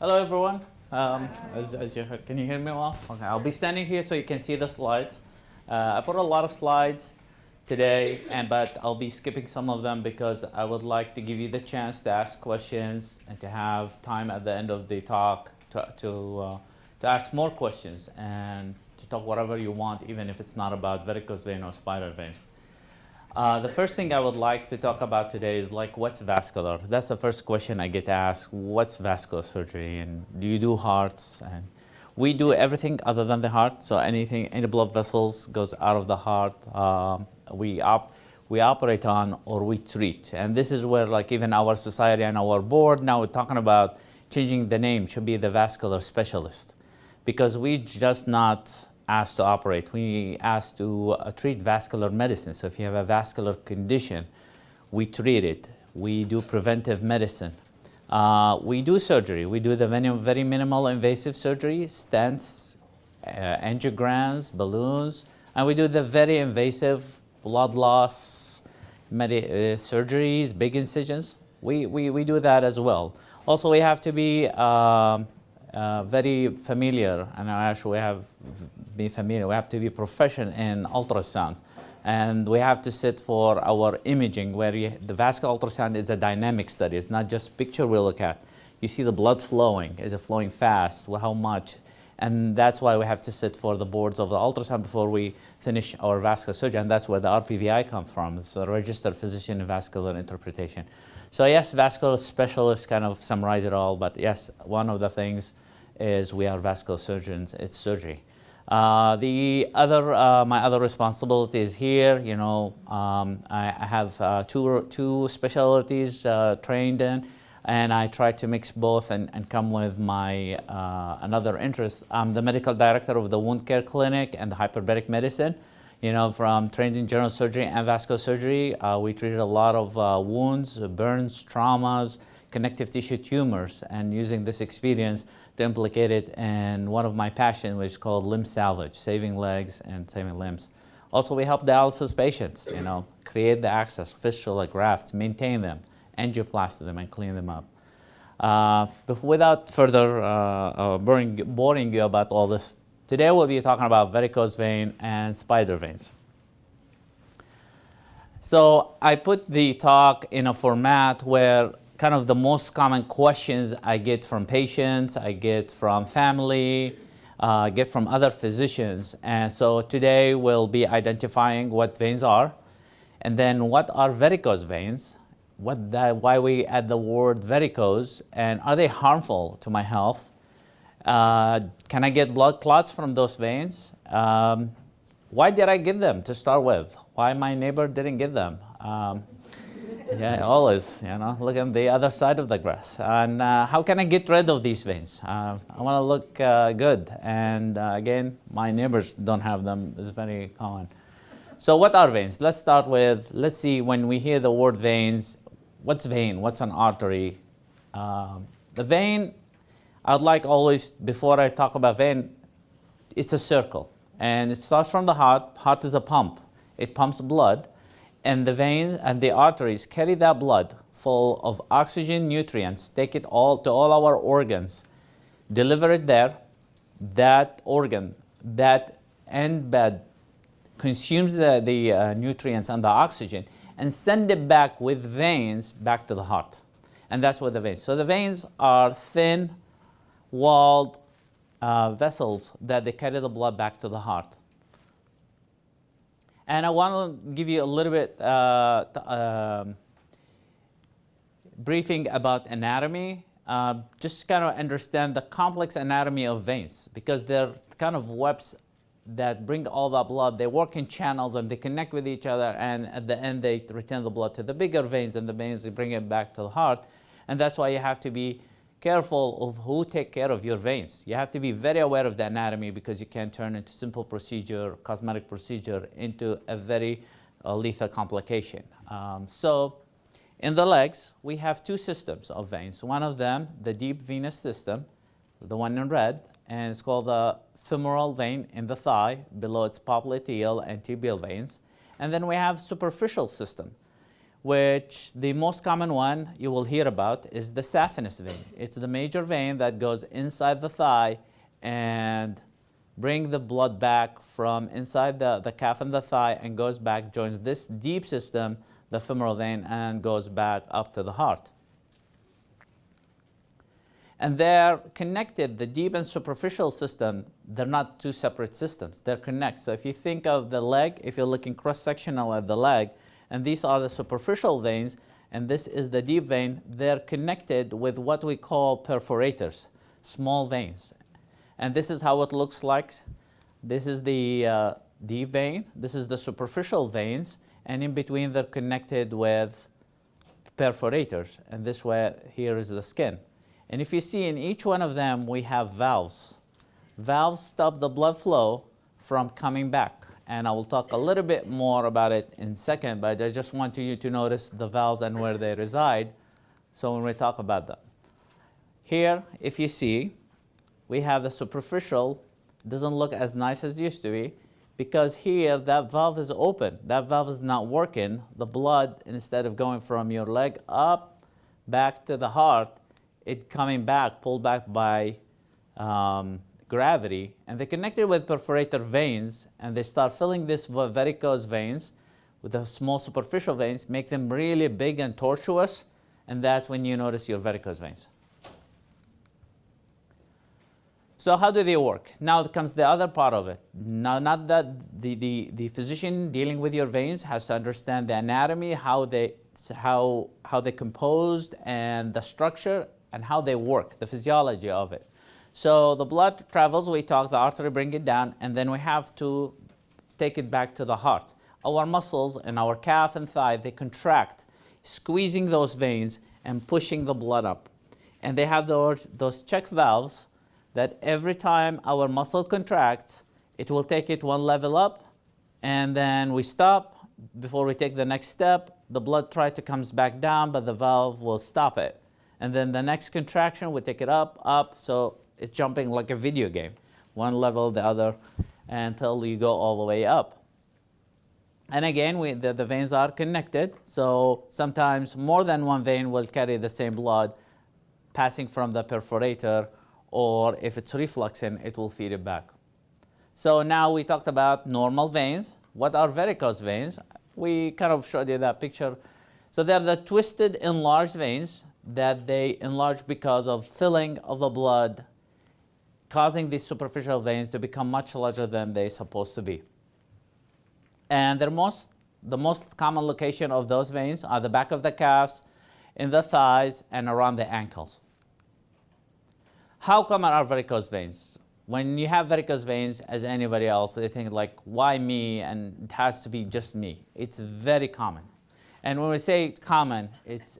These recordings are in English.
Hello, everyone. As you heard, can you hear me well? Okay, I'll be standing here so you can see the slides. I put a lot of slides today, but I'll be skipping some of them because I would like to give you the chance to ask questions and to have time at the end of the talk to ask more questions and to talk whatever you want, even if it's not about varicose vein or spider veins. The first thing I would like to talk about today is what's vascular? That's the first question I get asked. What's vascular surgery, and do you do hearts? And we do everything other than the heart. So any blood vessels goes out of the heart, we operate on or we treat. And this is where even our society and our board now we're talking about changing the name, should be the vascular specialist, because we just not asked to operate. We asked to treat vascular medicine. So if you have a vascular condition, we treat it. We do preventive medicine. We do surgery. We do the very minimal invasive surgery, stents, angiograms, balloons, and we do the very invasive blood loss surgeries, big incisions. We do that as well. Also, we have to be very familiar, and actually we have to be proficient in ultrasound, and we have to sit for our imaging where the vascular ultrasound is a dynamic study. It's not just picture we look at. You see the blood flowing. Is it flowing fast? Well, how much? And that's why we have to sit for the boards of the ultrasound before we finish our vascular surgery, and that's where the RPVI comes from. It's the Registered Physician in Vascular Interpretation. So yes, vascular specialists kind of summarize it all, but yes, one of the things is we are vascular surgeons. It's surgery. The other, my other responsibilities here, I have two specialties trained in, and I try to mix both and come with my another interest. I'm the medical director of the wound care clinic and the hyperbaric medicine. From trained in general surgery and vascular surgery, we treated a lot of wounds, burns, traumas, connective tissue tumors, and using this experience to implicate it in one of my passions, which is called limb salvage, saving legs and saving limbs. Also, we help dialysis patients, create the access, fistula grafts, maintain them, angioplasty them, and clean them up. But without further boring you about all this, today we'll be talking about varicose vein and spider veins. So I put the talk in a format where kind of the most common questions I get from patients, I get from family, get from other physicians. And so today we'll be identifying what veins are, and then what are varicose veins, why we add the word varicose, and are they harmful to my health? Can I get blood clots from those veins? Why did I get them to start with? Why my neighbor didn't get them? Yeah, always, look at the other side of the grass. And how can I get rid of these veins? I want to look good. And again, my neighbors don't have them. It's very common. So what are veins? Let's start with, let's see, when we hear the word veins, what's vein? What's an artery? The vein, I'd like always, before I talk about vein, it's a circle. And it starts from the heart. Heart is a pump. It pumps blood. And the veins and the arteries carry that blood full of oxygen, nutrients, take it all to all our organs, deliver it there. That organ, that end bed, consumes the nutrients and the oxygen and send it back with veins back to the heart. And that's what the veins. So the veins are thin-walled vessels that they carry the blood back to the heart. And I want to give you a little bit briefing about anatomy, just kind of understand the complex anatomy of veins, because they're kind of webs that bring all that blood. They work in channels and they connect with each other, and at the end they return the blood to the bigger veins, and the veins they bring it back to the heart. And that's why you have to be careful of who take care of your veins. You have to be very aware of the anatomy, because you can turn into simple procedure, cosmetic procedure, into a very lethal complication. So in the legs, we have two systems of veins. One of them, the deep venous system, the one in red, and it's called the femoral vein in the thigh. Below it's popliteal and tibial veins. And then we have superficial system, which the most common one you will hear about is the saphenous vein. It's the major vein that goes inside the thigh and bring the blood back from inside the calf and the thigh and goes back, joins this deep system, the femoral vein, and goes back up to the heart. And they're connected, the deep and superficial system, they're not two separate systems, they're connected. So if you think of the leg, if you're looking cross-sectional at the leg, and these are the superficial veins, and this is the deep vein, they're connected with what we call perforators, small veins. And this is how it looks like. This is the deep vein, this is the superficial veins, and in between they're connected with perforators, and this way here is the skin. And if you see in each one of them, we have valves. Valves stop the blood flow from coming back. And I will talk a little bit more about it in a second, but I just want you to notice the valves and where they reside. So when we talk about them. Here, if you see, we have the superficial. It doesn't look as nice as it used to be, because here that valve is open. That valve is not working. The blood, instead of going from your leg up, back to the heart, it coming back, pulled back by gravity, and they connected with perforator veins, and they start filling this varicose veins with the small superficial veins, make them really big and tortuous, and that's when you notice your varicose veins. So how do they work? Now comes the other part of it. Now, not that the physician dealing with your veins has to understand the anatomy, how they composed, and the structure, and how they work, the physiology of it. So the blood travels, we talk, the artery bring it down, and then we have to take it back to the heart. Our muscles in our calf and thigh, they contract, squeezing those veins and pushing the blood up. And they have those check valves that every time our muscle contracts, it will take it one level up, and then we stop. Before we take the next step, the blood tries to comes back down, but the valve will stop it. And then the next contraction, we take it up, so it's jumping like a video game, one level, the other, until you go all the way up. And again, the veins are connected, so sometimes more than one vein will carry the same blood passing from the perforator, or if it's refluxing, it will feed it back. So now we talked about normal veins. What are varicose veins? We kind of showed you that picture. So they're the twisted, enlarged veins that they enlarge because of filling of the blood, causing these superficial veins to become much larger than they're supposed to be. And the most common location of those veins are the back of the calves, in the thighs, and around the ankles. How common are varicose veins? When you have varicose veins, as anybody else, they think like, why me? And it has to be just me. It's very common. And when we say common,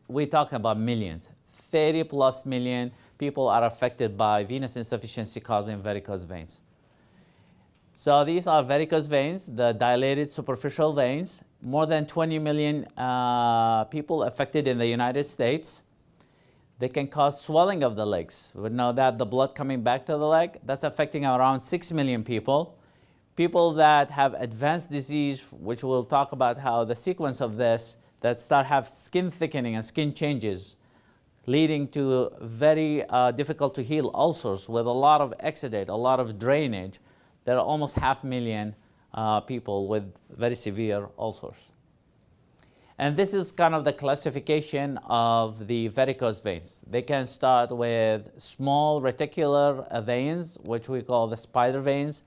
we're talking about millions. 30 plus million people are affected by venous insufficiency causing varicose veins. So these are varicose veins, the dilated superficial veins. More than 20 million people affected in the United States. They can cause swelling of the legs. We know that the blood coming back to the leg, that's affecting around 6 million people. People that have advanced disease, which we'll talk about how the sequence of this, that start have skin thickening and skin changes, leading to very difficult to heal ulcers with a lot of exudate, a lot of drainage. There are almost 500,000 people with very severe ulcers. And this is kind of the classification of the varicose veins. They can start with small reticular veins, which we call the spider veins,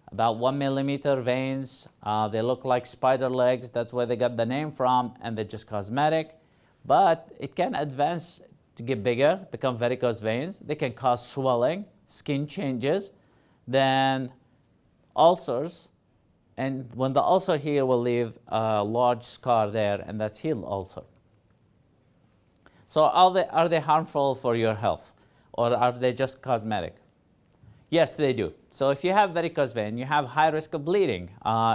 about 1 millimeter veins. They look like spider legs. That's where they got the name from, and they're just cosmetic. But it can advance to get bigger, become varicose veins. They can cause swelling, skin changes, then ulcers. And when the ulcer here will leave a large scar there, and that's healed ulcer. So are they harmful for your health, or are they just cosmetic? Yes, they do. So if you have varicose vein, you have high risk of bleeding.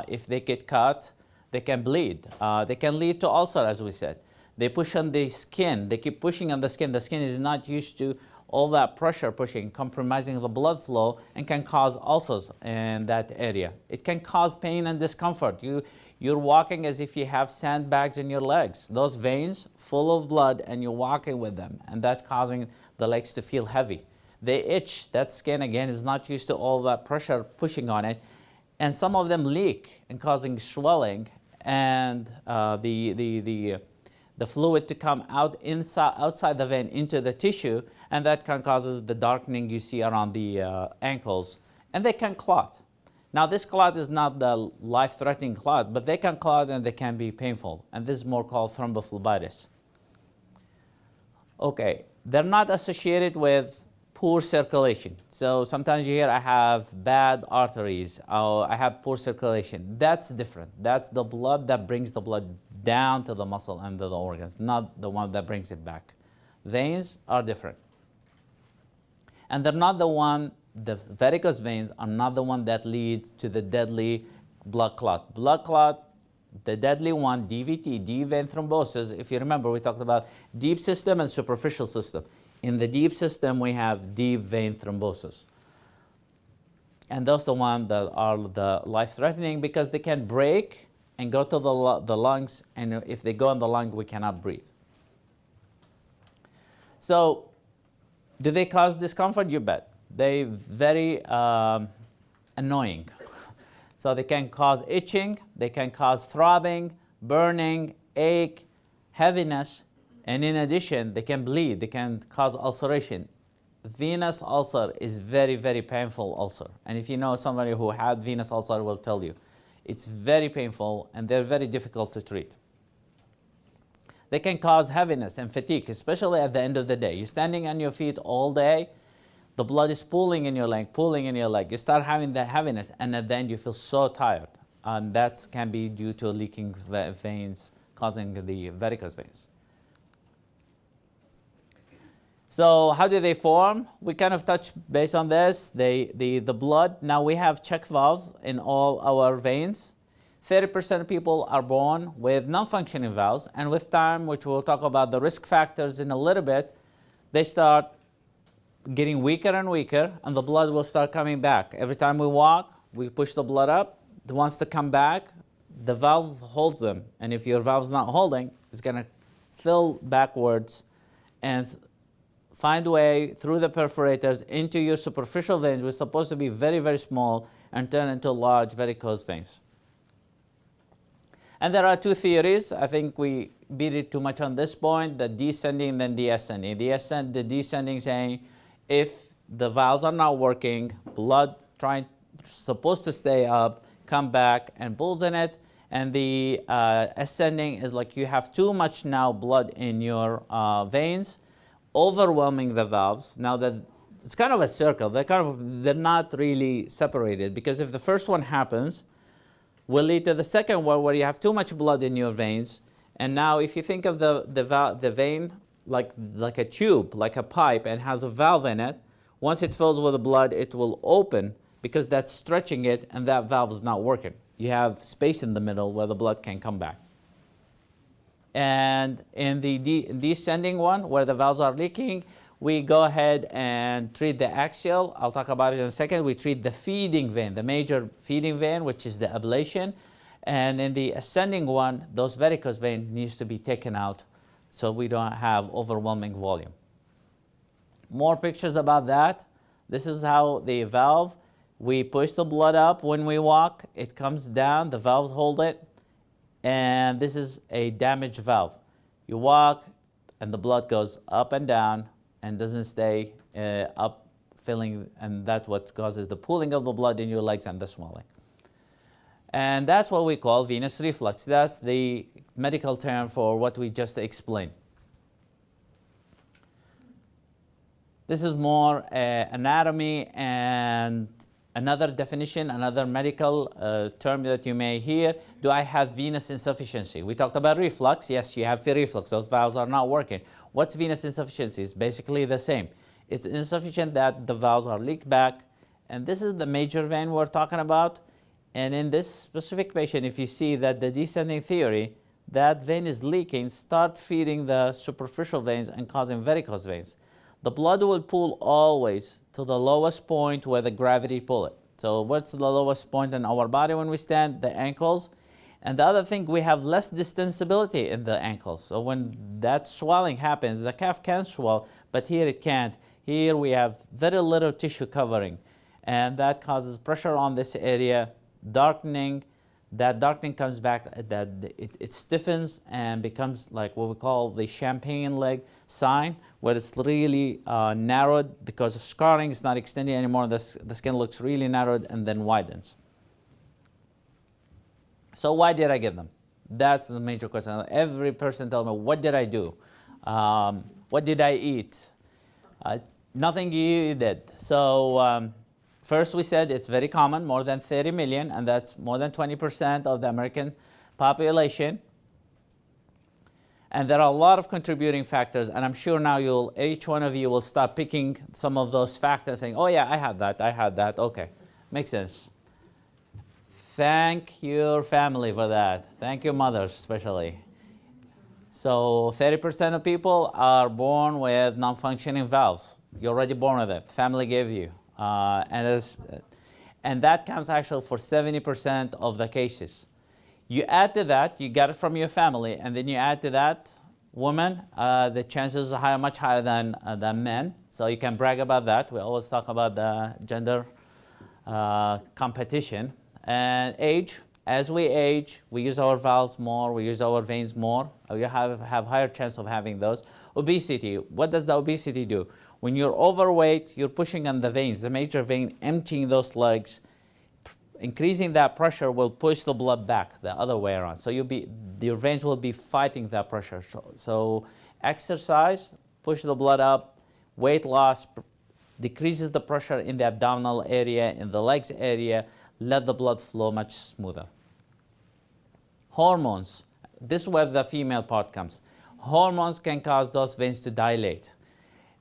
If they get cut, they can bleed. They can lead to ulcer, as we said. They push on the skin. They keep pushing on the skin. The skin is not used to all that pressure pushing, compromising the blood flow, and can cause ulcers in that area. It can cause pain and discomfort. You You're walking as if you have sandbags in your legs. Those veins full of blood, and you're walking with them, and that's causing the legs to feel heavy. They itch. That skin, again, is not used to all that pressure pushing on it, and some of them leak and causing swelling, and the fluid to come out outside the vein into the tissue, and that can cause the darkening you see around the ankles, and they can clot. Now, this clot is not the life-threatening clot, but they can clot and they can be painful, and this is more called thrombophlebitis. Okay, they're not associated with poor circulation. So sometimes you hear, I have bad arteries, or I have poor circulation. That's different. That's the blood that brings the blood down to the muscle and to the organs, not the one that brings it back. Veins are different. And they're not the one, the varicose veins are not the one that leads to the deadly blood clot. Blood clot, the deadly one, DVT, deep vein thrombosis. If you remember, we talked about deep system and superficial system. In the deep system, we have deep vein thrombosis. And those are the ones that are the life-threatening because they can break and go to the lungs, and if they go in the lung, we cannot breathe. So, do they cause discomfort? You bet. They're very annoying. So they can cause itching, they can cause throbbing, burning, ache, heaviness, and in addition, they can bleed, they can cause ulceration. Venous ulcer is very, very painful ulcer. And if you know somebody who had venous ulcer, will tell you. It's very painful, and they're very difficult to treat. They can cause heaviness and fatigue, especially at the end of the day. You're standing on your feet all day, the blood is pooling in your leg, pooling in your leg. You start having that heaviness, and at the end you feel so tired. And that can be due to leaking veins causing the varicose veins. So how do they form? We kind of touch base on this. The blood, now we have check valves in all our veins. 30% of people are born with non-functioning valves, and with time, which we'll talk about the risk factors in a little bit, they start getting weaker and weaker, and the blood will start coming back. Every time we walk, we push the blood up. It wants to come back. The valve holds them, and if your valve's not holding, it's going to fill backwards and find a way through the perforators into your superficial veins, which is supposed to be very, very small, and turn into large varicose veins. And there are two theories. I think we beat it too much on this point, the descending and then the ascending. The descending saying if the valves are not working, blood supposed to stay up, come back and pulls in it. And the ascending is like you have too much now blood in your veins, overwhelming the valves. Now that it's kind of a circle, they're not really separated, because if the first one happens, will lead to the second one where you have too much blood in your veins. And now if you think of the vein like a tube, like a pipe, and has a valve in it, once it fills with the blood, it will open because that's stretching it, and that valve is not working. You have space in the middle where the blood can come back. And in the descending one, where the valves are leaking, we go ahead and treat the axial. I'll talk about it in a second. We treat the feeding vein, the major feeding vein, which is the ablation. And in the ascending one, those varicose vein needs to be taken out so we don't have overwhelming volume. More pictures about that. This is how the valve, we push the blood up when we walk. It comes down, the valves hold it. And this is a damaged valve. You walk, and the blood goes up and down, and doesn't stay up filling, and that's what causes the pooling of the blood in your legs and the swelling. And that's what we call venous reflux. That's the medical term for what we just explained. This is more anatomy and another definition, another medical term that you may hear. Do I have venous insufficiency? We talked about reflux. Yes, you have reflux. Those valves are not working. What's venous insufficiency? It's basically the same. It's insufficient that the valves are leaked back. And this is the major vein we're talking about. And in this specific patient, if you see that the descending theory, that vein is leaking, start feeding the superficial veins and causing varicose veins. The blood will pool always to the lowest point where the gravity pull it. So what's the lowest point in our body when we stand? The ankles. And the other thing, we have less distensibility in the ankles. So when that swelling happens, the calf can swell, but here it can't. Here we have very little tissue covering, and that causes pressure on this area, darkening. That darkening comes back, it stiffens and becomes like what we call the champagne leg sign, where it's really narrowed because of scarring. It's not extending anymore. The skin looks really narrowed and then widens. So why did I give them? That's the major question. Every person tells me, what did I do? What did I eat? Nothing you did. So first we said it's very common, more than 30 million, and that's more than 20% of the American population. And there are a lot of contributing factors, and I'm sure now each one of you will start picking some of those factors, saying, oh yeah, I had that, okay, makes sense. Thank your family for that. Thank your mothers especially. So 30% of people are born with non-functioning valves. You're already born with it. Family gave you. And that counts actually for 70% of the cases. You add to that, you got it from your family, and then you add to that women, the chances are much higher than men. So you can brag about that. We always talk about the gender competition. And age, as we age, we use our valves more, we use our veins more. We have higher chance of having those. Obesity, what does the obesity do? When you're overweight, you're pushing on the veins, the major vein, emptying those legs. Increasing that pressure will push the blood back the other way around. So your veins will be fighting that pressure. So exercise, push the blood up. Weight loss decreases the pressure in the abdominal area, in the legs area. Let the blood flow much smoother. Hormones. This is where the female part comes. Hormones can cause those veins to dilate.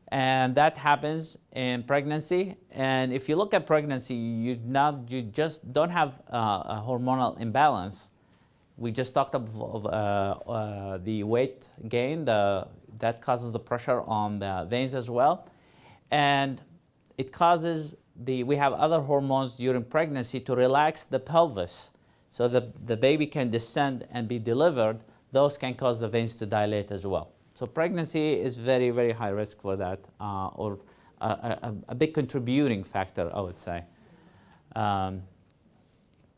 And that happens in pregnancy. And if you look at pregnancy, you just don't have a hormonal imbalance. We just talked of the weight gain. That causes the pressure on the veins as well. And it causes we have other hormones during pregnancy to relax the pelvis so the baby can descend and be delivered. Those can cause the veins to dilate as well. So pregnancy is very, very high risk for that, or a big contributing factor, I would say.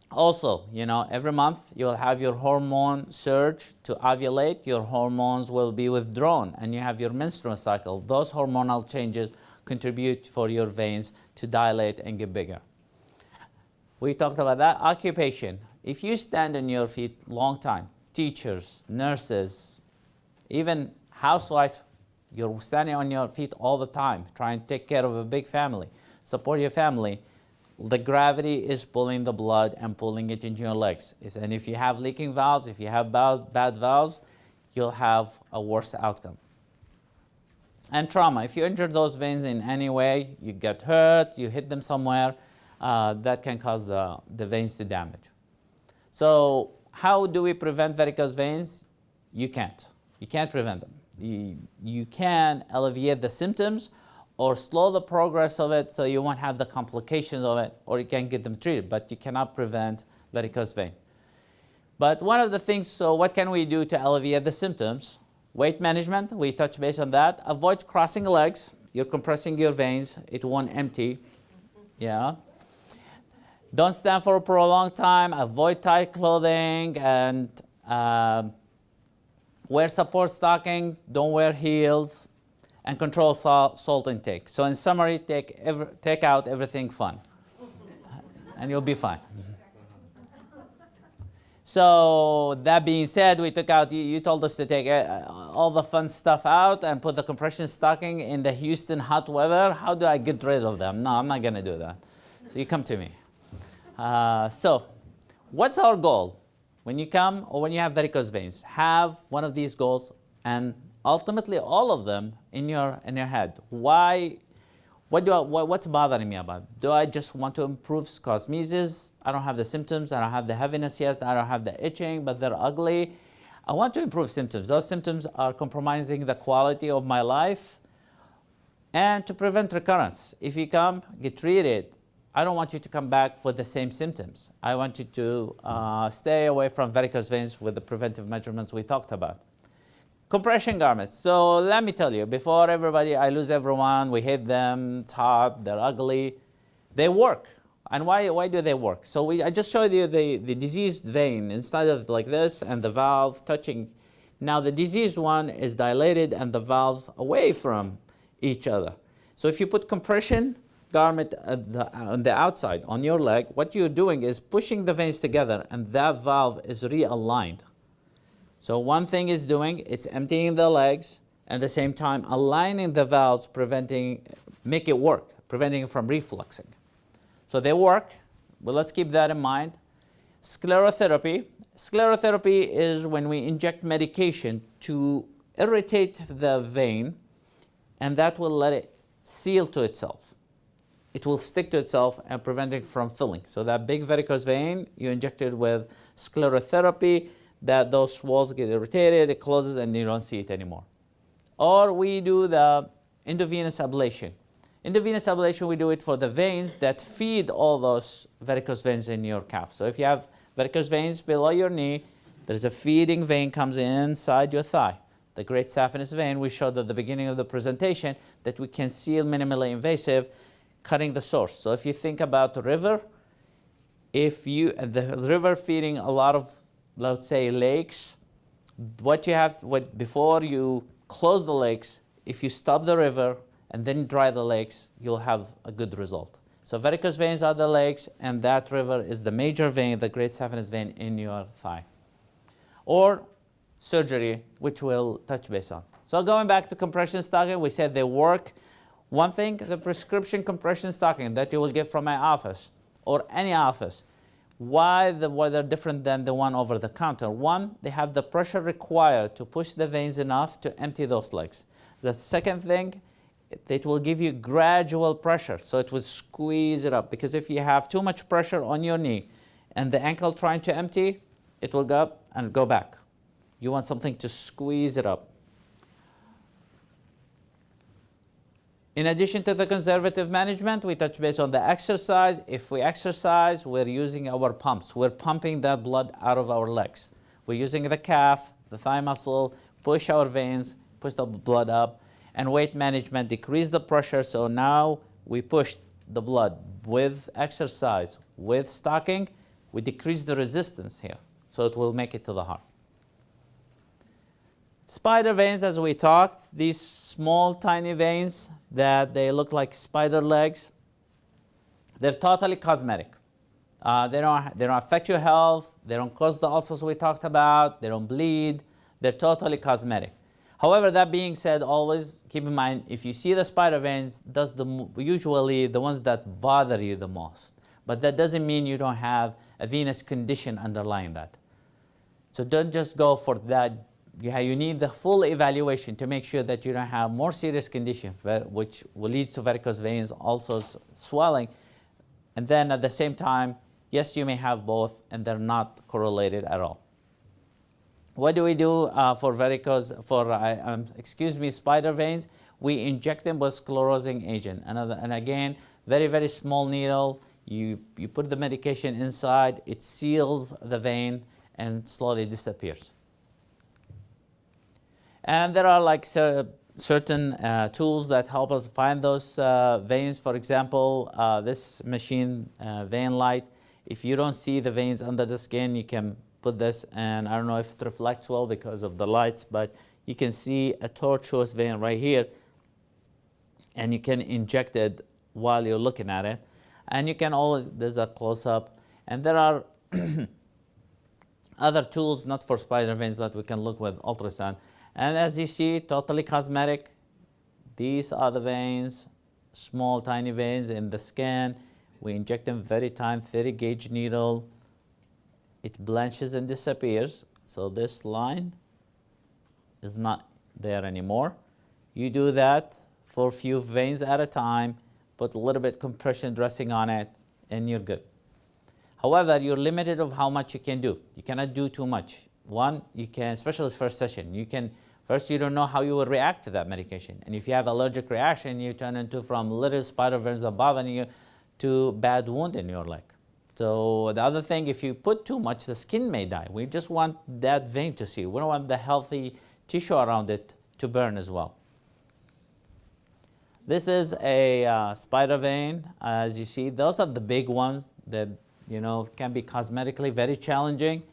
Also, every month you'll have your hormone surge to ovulate. Your hormones will be withdrawn, and you have your menstrual cycle. Those hormonal changes contribute for your veins to dilate and get bigger. We talked about that. Occupation. If you stand on your feet long time, teachers, nurses, even housewife, you're standing on your feet all the time, trying to take care of a big family, support your family. The gravity is pulling the blood and pulling it into your legs. And if you have leaking valves, if you have bad valves, you'll have a worse outcome. And trauma. If you injure those veins in any way, you get hurt, you hit them somewhere, that can cause the veins to damage. So how do we prevent varicose veins? You can't. You can't prevent them. You can alleviate the symptoms or slow the progress of it so you won't have the complications of it, or you can get them treated, but you cannot prevent varicose vein. But one of the things, so what can we do to alleviate the symptoms? Weight management, we touch base on that. Avoid crossing legs. You're compressing your veins. It won't empty. Yeah. Don't stand for a prolonged time. Avoid tight clothing, and wear support stocking. Don't wear heels, and control salt intake. So in summary, take out everything fun, and you'll be fine. So that being said, we took out, you told us to take all the fun stuff out and put the compression stocking in the Houston hot weather. How do I get rid of them? No, I'm not going to do that. So you come to me. So what's our goal? When you come or when you have varicose veins, have one of these goals, and ultimately all of them in your head. Why? What's bothering me about it? Do I just want to improve cosmesis? I don't have the symptoms. I don't have the heaviness yet. I don't have the itching, but they're ugly. I want to improve symptoms. Those symptoms are compromising the quality of my life. And to prevent recurrence, if you come, get treated, I don't want you to come back with the same symptoms. I want you to stay away from varicose veins with the preventive measurements we talked about. Compression garments. So let me tell you, before everybody, I lose everyone, we hate them, it's hot, they're ugly. They work. And why do they work? So I just showed you the diseased vein instead of like this and the valve touching. Now the diseased one is dilated and the valves away from each other. So if you put compression garment on the outside on your leg, what you're doing is pushing the veins together and that valve is realigned. So one thing is doing, it's emptying the legs and at the same time aligning the valves, make it work, preventing it from refluxing. So they work, but let's keep that in mind. Sclerotherapy. Sclerotherapy is when we inject medication to irritate the vein and that will let it seal to itself. It will stick to itself and prevent it from filling. So that big varicose vein, you inject it with sclerotherapy, that those walls get irritated, it closes and you don't see it anymore. Or we do the endovenous ablation. Endovenous ablation, we do it for the veins that feed all those varicose veins in your calf. So if you have varicose veins below your knee, there's a feeding vein comes inside your thigh. The great saphenous vein, we showed at the beginning of the presentation that we can seal minimally invasive, cutting the source. So if you think about the river, the river feeding a lot of, let's say, lakes, before you close the lakes, if you stop the river and then dry the lakes, you'll have a good result. So varicose veins are the lakes, and that river is the major vein, the great saphenous vein in your thigh. Or surgery, which we'll touch base on. So going back to compression stocking, we said they work. One thing, the prescription compression stocking that you will get from my office or any office, why they're different than the one over the counter. One, they have the pressure required to push the veins enough to empty those legs. The second thing, it will give you gradual pressure, so it will squeeze it up. Because if you have too much pressure on your knee and the ankle trying to empty, it will go up and go back. You want something to squeeze it up. In addition to the conservative management, we touch base on the exercise. If we exercise, we're using our pumps. We're pumping that blood out of our legs. We're using the calf, the thigh muscle, push our veins, push the blood up. And weight management, decrease the pressure. So now we push the blood with exercise, with stocking. We decrease the resistance here, so it will make it to the heart. Spider veins, as we talked, these small, tiny veins that they look like spider legs, they're totally cosmetic. They don't affect your health. They don't cause the ulcers we talked about. They don't bleed. They're totally cosmetic. However, that being said, always keep in mind, if you see the spider veins, that's usually the ones that bother you the most. But that doesn't mean you don't have a venous condition underlying that. So don't just go for that. You need the full evaluation to make sure that you don't have more serious condition, which will lead to varicose veins, also swelling. And then at the same time, yes, you may have both, and they're not correlated at all. What do we do for varicose, spider veins? We inject them with sclerosing agent. And again, very, very small needle. You put the medication inside, it seals the vein and slowly disappears. And there are like certain tools that help us find those veins. For example, this machine, vein light. If you don't see the veins under the skin, you can put this, and I don't know if it reflects well because of the lights, but you can see a tortuous vein right here, and you can inject it while you're looking at it. And you can always, there's a close-up, and there are other tools, not for spider veins, that we can look with ultrasound. And as you see, totally cosmetic. These are the veins, small, tiny veins in the skin. We inject them very tiny, 30 gauge needle. It blanches and disappears. So this line is not there anymore. You do that for a few veins at a time, put a little bit compression dressing on it, and you're good. However, you're limited of how much you can do. You cannot do too much. One, you can, especially first session, you don't know how you will react to that medication. And if you have allergic reaction, you turn into from little spider veins that bother you to bad wound in your leg. So the other thing, if you put too much, the skin may die. We just want that vein to see. We don't want the healthy tissue around it to burn as well. This is a spider vein. As you see, those are the big ones that can be cosmetically very challenging,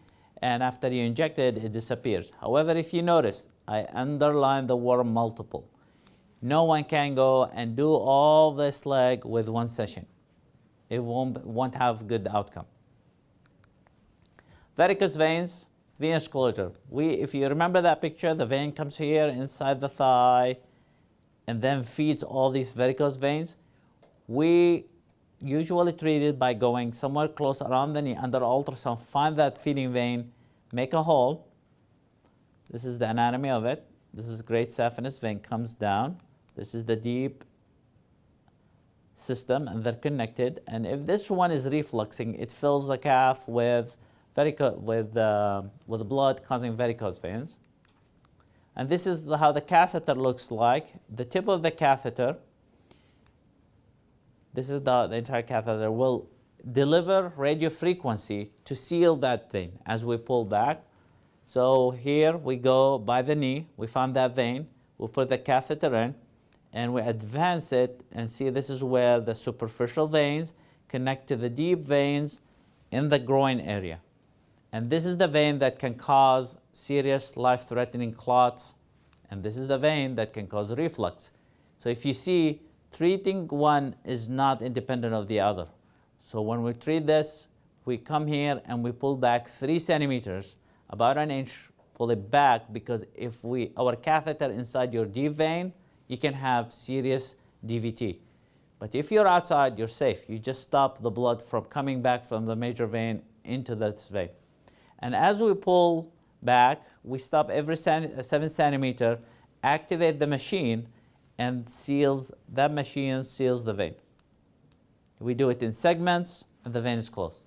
and after you inject it, it disappears. However, if you notice, I underline the word multiple. No one can go and do all this leg with one session. It won't have good outcome. Varicose veins, venous closure. If you remember that picture, the vein comes here inside the thigh and then feeds all these varicose veins. We usually treat it by going somewhere close around the knee under ultrasound, find that feeding vein, make a hole. This is the anatomy of it. This is great saphenous vein, comes down. This is the deep system, and they're connected. And if this one is refluxing, it fills the calf with blood, causing varicose veins. And this is how the catheter looks like. The tip of the catheter, this is the entire catheter, will deliver radio frequency to seal that thing as we pull back. So here we go by the knee, we found that vein, we put the catheter in, and we advance it, and see this is where the superficial veins connect to the deep veins in the groin area. And this is the vein that can cause serious life-threatening clots, and this is the vein that can cause reflux. So if you see, treating one is not independent of the other. So when we treat this, we come here and we pull back 3 centimeters, about an inch, pull it back, because if our catheter inside your deep vein, you can have serious DVT. But if you're outside, you're safe. You just stop the blood from coming back from the major vein into this vein. And as we pull back, we stop every 7 centimeter, activate the machine, and that machine seals the vein. We do it in segments, and the vein is closed.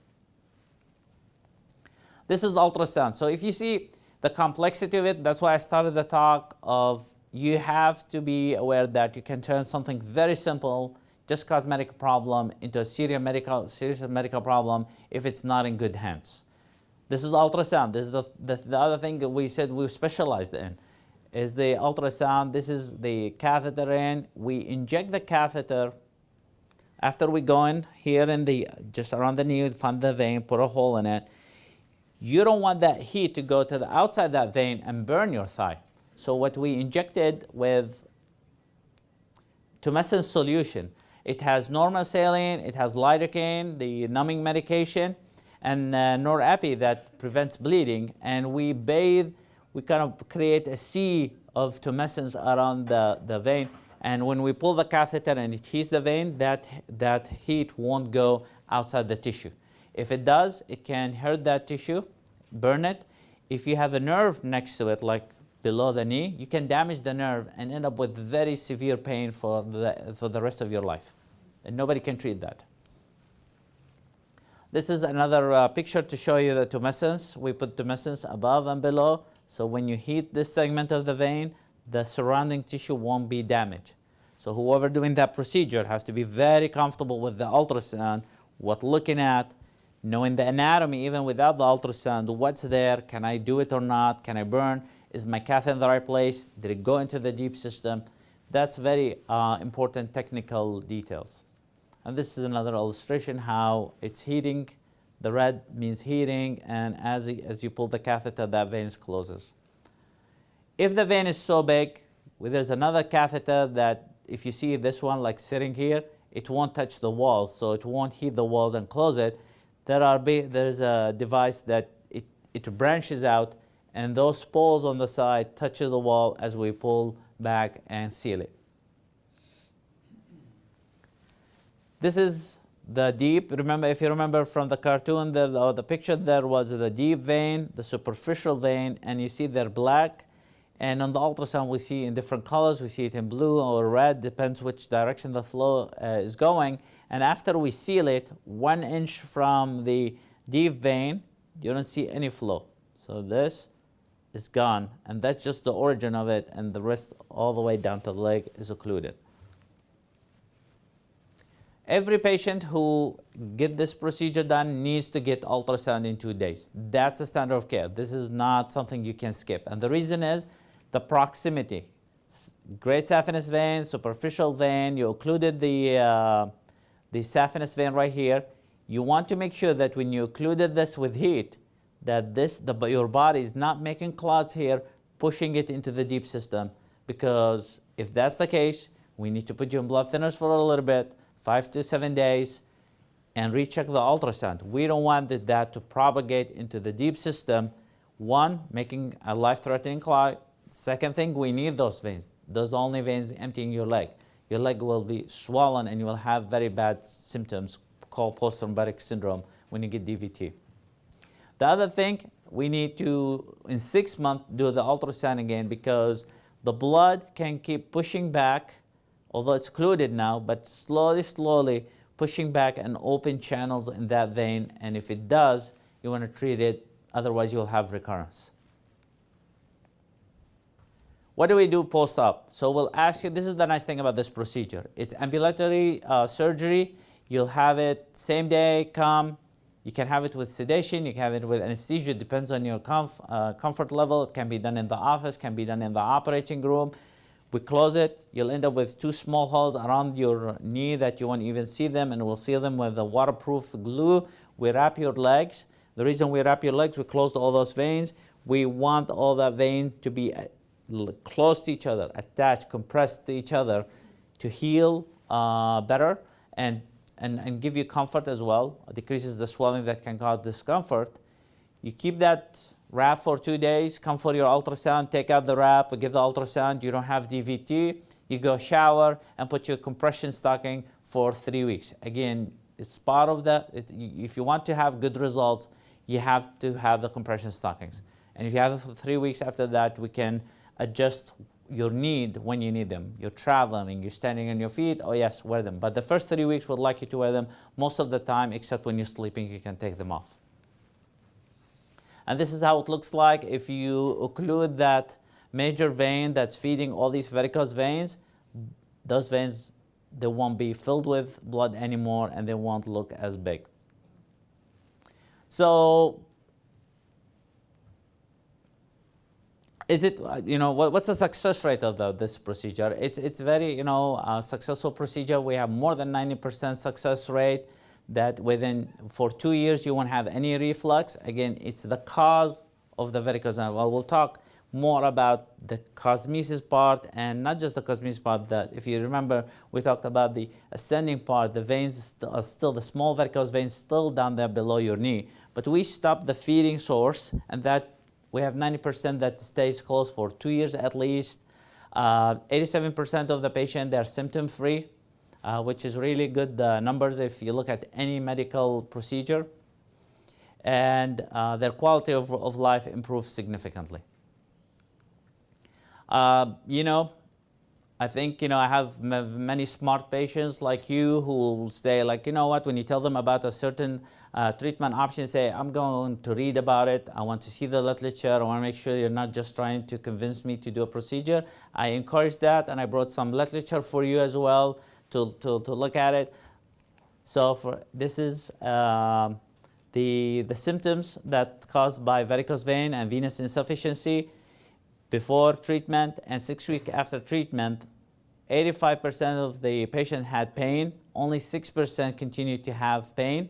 This is ultrasound. So if you see the complexity of it, that's why I started the talk of you have to be aware that you can turn something very simple, just cosmetic problem, into a serious medical problem if it's not in good hands. This is ultrasound. This is the other thing that we said we specialized in, is the ultrasound. This is the catheter in. We inject the catheter after we go in here just around the knee, find the vein, put a hole in it. You don't want that heat to go to the outside that vein and burn your thigh. So what we injected with tumescent solution, it has normal saline, it has lidocaine, the numbing medication, and norepi that prevents bleeding. And we kind of create a sea of tumescence around the vein. And when we pull the catheter and it heats the vein, that heat won't go outside the tissue. If it does, it can hurt that tissue, burn it. If you have a nerve next to it, like below the knee, you can damage the nerve and end up with very severe pain for the rest of your life. And nobody can treat that. This is another picture to show you the tumescence. We put tumescence above and below. So when you heat this segment of the vein, the surrounding tissue won't be damaged. So whoever doing that procedure has to be very comfortable with the ultrasound, what looking at, knowing the anatomy even without the ultrasound, what's there, can I do it or not, can I burn, is my cath in the right place, did it go into the deep system? That's very important technical details. And this is another illustration how it's heating. The red means heating, and as you pull the catheter, that vein closes. If the vein is so big, there's another catheter that if you see this one like sitting here, it won't touch the walls, so it won't heat the walls and close it. There's a device that it branches out, and those poles on the side touch the wall as we pull back and seal it. This is the deep. Remember, if you remember from the cartoon, the picture there was the deep vein, the superficial vein, and you see they're black. And on the ultrasound, we see in different colors. We see it in blue or red, depends which direction the flow is going. And after we seal it, 1 inch from the deep vein, you don't see any flow. So this is gone, and that's just the origin of it, and the rest all the way down to the leg is occluded. Every patient who get this procedure done needs to get ultrasound in 2 days. That's the standard of care. This is not something you can skip. And the reason is the proximity. Great saphenous vein, superficial vein, you occluded the saphenous vein right here. You want to make sure that when you occluded this with heat, that your body is not making clots here, pushing it into the deep system. Because if that's the case, we need to put you in blood thinners for a little bit, 5 to 7 days, and recheck the ultrasound. We don't want that to propagate into the deep system. One, making a life-threatening clot. Second thing, we need those veins. Those are the only veins emptying your leg. Your leg will be swollen and you will have very bad symptoms called post-thrombotic syndrome when you get DVT. The other thing, we need to, in 6 months, do the ultrasound again because the blood can keep pushing back, although it's occluded now, but slowly pushing back and open channels in that vein. And if it does, you want to treat it, otherwise you'll have recurrence. What do we do post-op? So we'll ask you, this is the nice thing about this procedure. It's ambulatory surgery. You'll have it same day, come. You can have it with sedation, you can have it with anesthesia, it depends on your comfort level. It can be done in the office, can be done in the operating room. We close it, you'll end up with 2 small holes around your knee that you won't even see them, and we'll seal them with a waterproof glue. We wrap your legs. The reason we wrap your legs, we closed all those veins. We want all that vein to be close to each other, attached, compressed to each other to heal better and give you comfort as well. It decreases the swelling that can cause discomfort. You keep that wrap for 2 days, come for your ultrasound, take out the wrap, give the ultrasound, you don't have DVT, you go shower and put your compression stocking for 3 weeks. Again, it's part of that. If you want to have good results, you have to have the compression stockings. And if you have it for 3 weeks after that, we can adjust your need when you need them. You're traveling, you're standing on your feet, oh yes, wear them. But the first 3 weeks, we'd like you to wear them most of the time, except when you're sleeping, you can take them off. And this is how it looks like if you occlude that major vein that's feeding all these varicose veins. Those veins, they won't be filled with blood anymore and they won't look as big. So, is it, what's the success rate of this procedure? It's very, successful procedure. We have more than 90% success rate that for 2 years you won't have any reflux. Again, it's the cause of the varicose. Well, we'll talk more about the cosmesis part, and not just the cosmesis part. That if you remember, we talked about the ascending part. The veins are still, the small varicose veins still down there below your knee. But we stop the feeding source, and that we have 90% that stays closed for 2 years at least. 87% of the patient, they're symptom-free, which is really good numbers if you look at any medical procedure. And their quality of life improves significantly. I think, I have many smart patients like you who will say, like, when you tell them about a certain treatment option, say, I'm going to read about it. I want to see the literature. I want to make sure you're not just trying to convince me to do a procedure. I encourage that, and I brought some literature for you as well to look at it. So this is the symptoms that caused by varicose vein and venous insufficiency before treatment and 6 weeks after treatment. 85% of the patient had pain. Only 6% continued to have pain.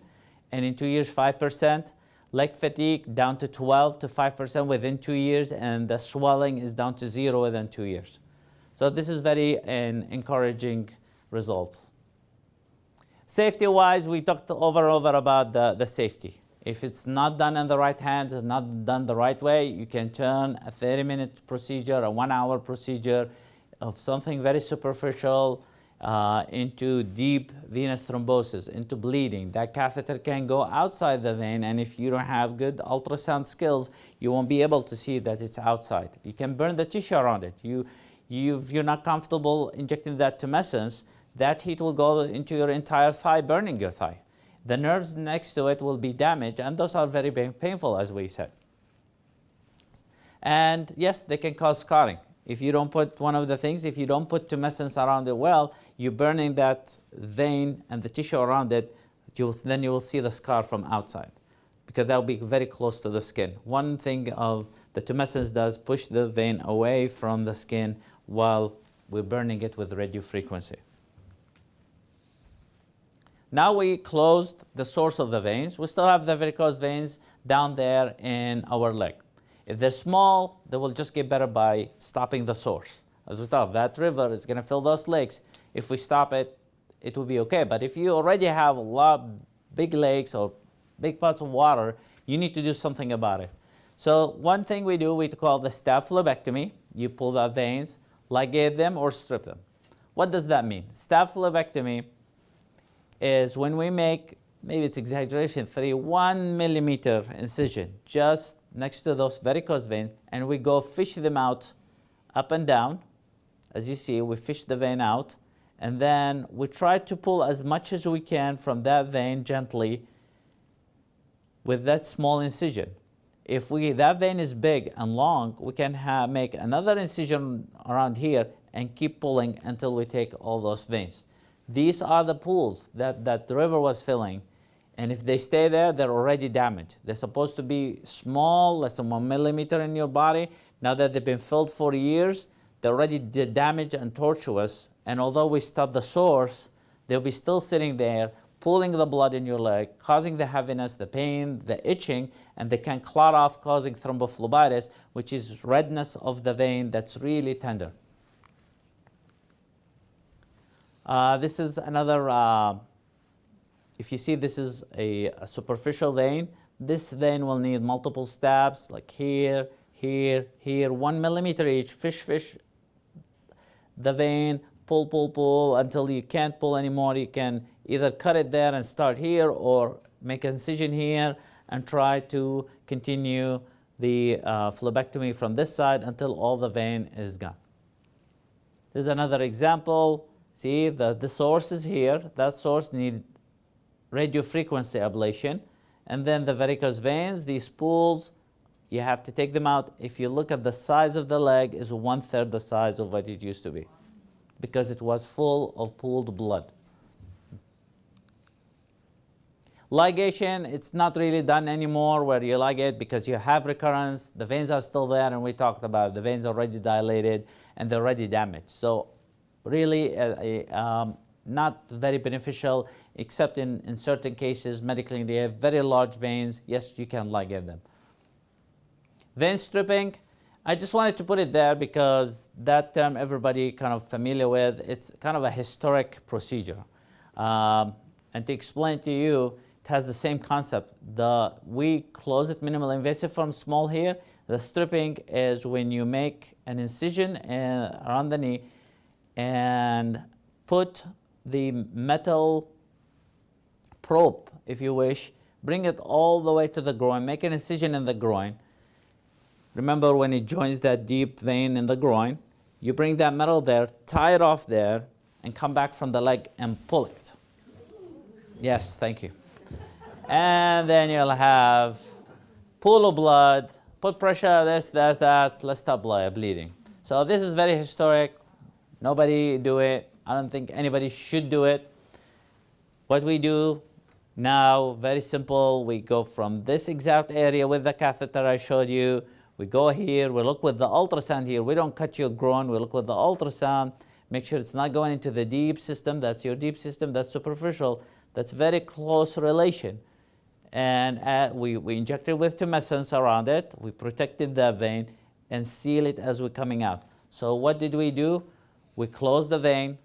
And in 2 years, 5%. Leg fatigue down to 12 to 5% within 2 years, and the swelling is down to 0 within 2 years. So this is very encouraging results. Safety-wise, we talked over and over about the safety. If it's not done in the right hands, it's not done the right way, you can turn a 30-minute procedure, a 1-hour procedure of something very superficial into deep venous thrombosis, into bleeding. That catheter can go outside the vein, and if you don't have good ultrasound skills, you won't be able to see that it's outside. You can burn the tissue around it. If you're not comfortable injecting that tumescence, that heat will go into your entire thigh, burning your thigh. The nerves next to it will be damaged, and those are very painful, as we said. And yes, they can cause scarring. if you don't put one of the things, if you don't put tumescence around it well, you're burning that vein and the tissue around it, then you will see the scar from outside, because that will be very close to the skin. One thing of the tumescence does push the vein away from the skin while we're burning it with radio frequency. Now we closed the source of the veins. We still have the varicose veins down there in our leg. If they're small, they will just get better by stopping the source. As we thought, that river is going to fill those lakes. If we stop it, it will be okay. But if you already have a lot big lakes or big pots of water, you need to do something about it. So one thing we do, we call the staph phlebectomy. You pull the veins, ligate them, or strip them. What does that mean? Staph phlebectomy is when we make, maybe it's exaggeration, 1 millimeter incision just next to those varicose veins, and we go fish them out up and down. As you see, we fish the vein out, and then we try to pull as much as we can from that vein gently with that small incision. If that vein is big and long, we can make another incision around here and keep pulling until we take all those veins. These are the pools that the river was filling, and if they stay there, they're already damaged. They're supposed to be small, less than 1 millimeter in your body. Now that they've been filled for years, they're already damaged and tortuous, and although we stop the source, they'll be still sitting there, pulling the blood in your leg, causing the heaviness, the pain, the itching, and they can clot off, causing thrombophlebitis, which is redness of the vein that's really tender. This is another, if you see, this is a superficial vein. This vein will need multiple stabs, like here, here, here, 1 millimeter each. Fish the vein, pull until you can't pull anymore. You can either cut it there and start here, or make an incision here and try to continue the phlebectomy from this side until all the vein is gone. There's another example. See, the source is here. That source needs radiofrequency ablation. And then the varicose veins, these pools, you have to take them out. If you look at the size of the leg, is 1/3 the size of what it used to be, because it was full of pooled blood. Ligation, it's not really done anymore where you ligate because you have recurrence. The veins are still there, and we talked about it. The veins are already dilated and they're already damaged. So really not very beneficial, except in certain cases medically. They have very large veins. Yes, you can ligate them. Vein stripping, I just wanted to put it there because that term everybody kind of familiar with. It's kind of a historic procedure. And to explain to you, it has the same concept. We close it minimal invasive from small here. The stripping is when you make an incision around the knee and put the metal probe, if you wish, bring it all the way to the groin, make an incision in the groin. Remember, when it joins that deep vein in the groin, you bring that metal there, tie it off there, and come back from the leg and pull it. Yes, thank you. And then you'll have pool of blood, put pressure, this, that, let's stop bleeding. So this is very historic. Nobody do it. I don't think anybody should do it. What we do now, very simple. We go from this exact area with the catheter I showed you. We go here, we look with the ultrasound here. We don't cut your groin, we look with the ultrasound. Make sure it's not going into the deep system. That's your deep system, that's superficial. That's very close relation. And we inject it with tumescence around it. We protected the vein and seal it as we're coming out. So what did we do? We closed the vein.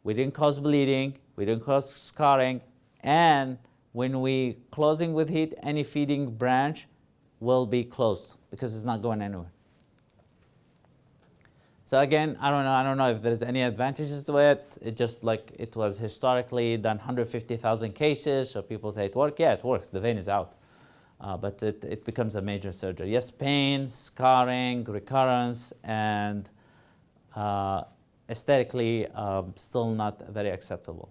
We didn't cause bleeding. We didn't cause scarring. And when we closing with heat, any feeding branch will be closed because it's not going anywhere. So again, I don't know if there's any advantages to it. It just like it was historically done 150,000 cases. So people say it works. Yeah, it works. The vein is out. But it becomes a major surgery. Yes, pain, scarring, recurrence, and aesthetically still not very acceptable.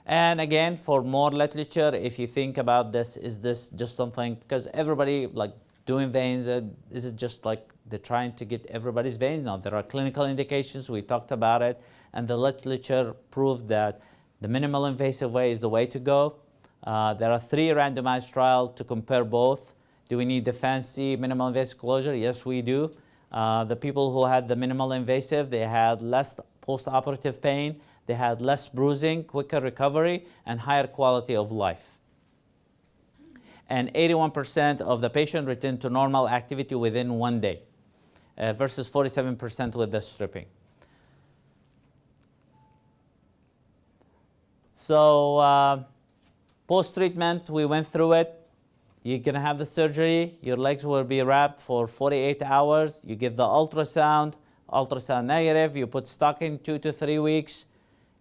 And again, for more literature, if you think about this, is this just something, because everybody like doing veins, is it just like They're trying to get everybody's veins. Now, there are clinical indications. We talked about it. And the literature proved that the minimal invasive way is the way to go. There are 3 randomized trials to compare both. Do we need the fancy minimal invasive closure? Yes, we do. The people who had the minimal invasive, they had less post-operative pain, they had less bruising, quicker recovery, and higher quality of life. And 81% of the patient returned to normal activity within 1 day, versus 47% with the stripping. So post-treatment, we went through it. You're going to have the surgery. Your legs will be wrapped for 48 hours. You give the ultrasound negative. You put stocking 2 to 3 weeks.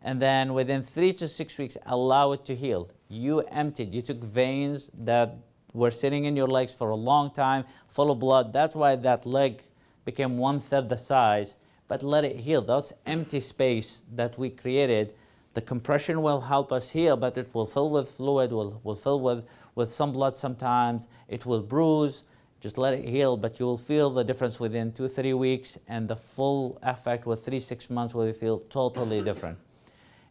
And then within 3 to 6 weeks, allow it to heal. You emptied. You took veins that were sitting in your legs for a long time, full of blood. That's why that leg became 1/3 the size. But let it heal. Those empty space that we created, the compression will help us heal, but it will fill with fluid, will fill with some blood sometimes. It will bruise. Just let it heal, but you will feel the difference within 2 to 3 weeks, and the full effect with 3 to 6 months will feel totally different.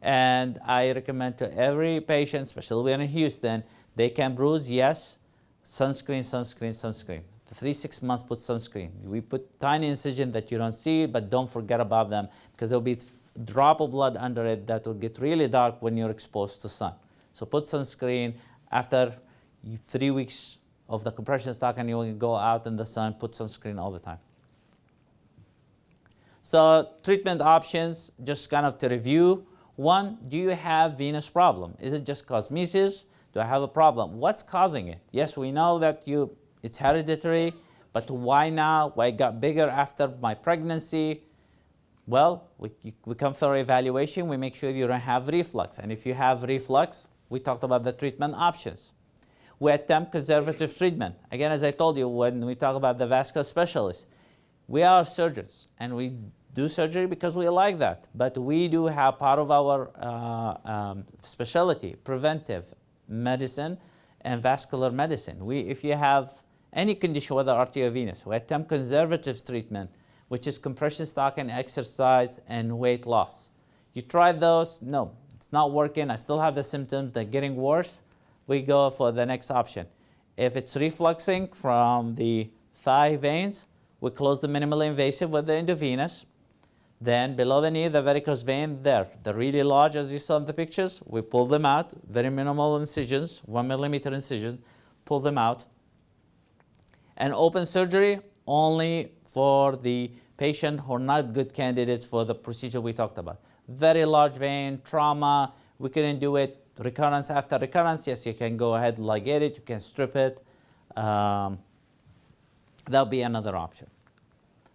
And I recommend to every patient, especially when in Houston, they can bruise, yes, sunscreen, sunscreen, sunscreen. The 3 to 6 months, put sunscreen. We put tiny incision that you don't see, but don't forget about them, because there'll be drop of blood under it that will get really dark when you're exposed to sun. So put sunscreen. After 3 weeks of the compression stocking, you will go out in the sun, put sunscreen all the time. So treatment options, just kind of to review. 1, do you have venous problem? Is it just cosmesis? Do I have a problem? What's causing it? Yes, we know that it's hereditary, but why now? Why it got bigger after my pregnancy? Well, we come through evaluation. We make sure you don't have reflux. And if you have reflux, we talked about the treatment options. We attempt conservative treatment. Again, as I told you, when we talk about the vascular specialists, we are surgeons, and we do surgery because we like that. But we do have part of our specialty, preventive medicine and vascular medicine. If you have any condition, whether arteriovenous, we attempt conservative treatment, which is compression stocking, exercise, and weight loss. You tried those? No, it's not working. I still have the symptoms. They're getting worse. We go for the next option. If it's refluxing from the thigh veins, we close the minimally invasive with the endovenous. Then below the knee, the varicose vein there, they're really large, as you saw in the pictures. We pull them out, very minimal incisions, 1 millimeter incisions, pull them out. And open surgery only for the patient who are not good candidates for the procedure we talked about. Very large vein, trauma, we couldn't do it. Recurrence after recurrence, yes, you can go ahead and ligate it, you can strip it. That'll be another option.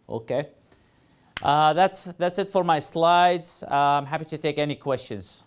Okay. That's it for my slides. I'm happy to take any questions.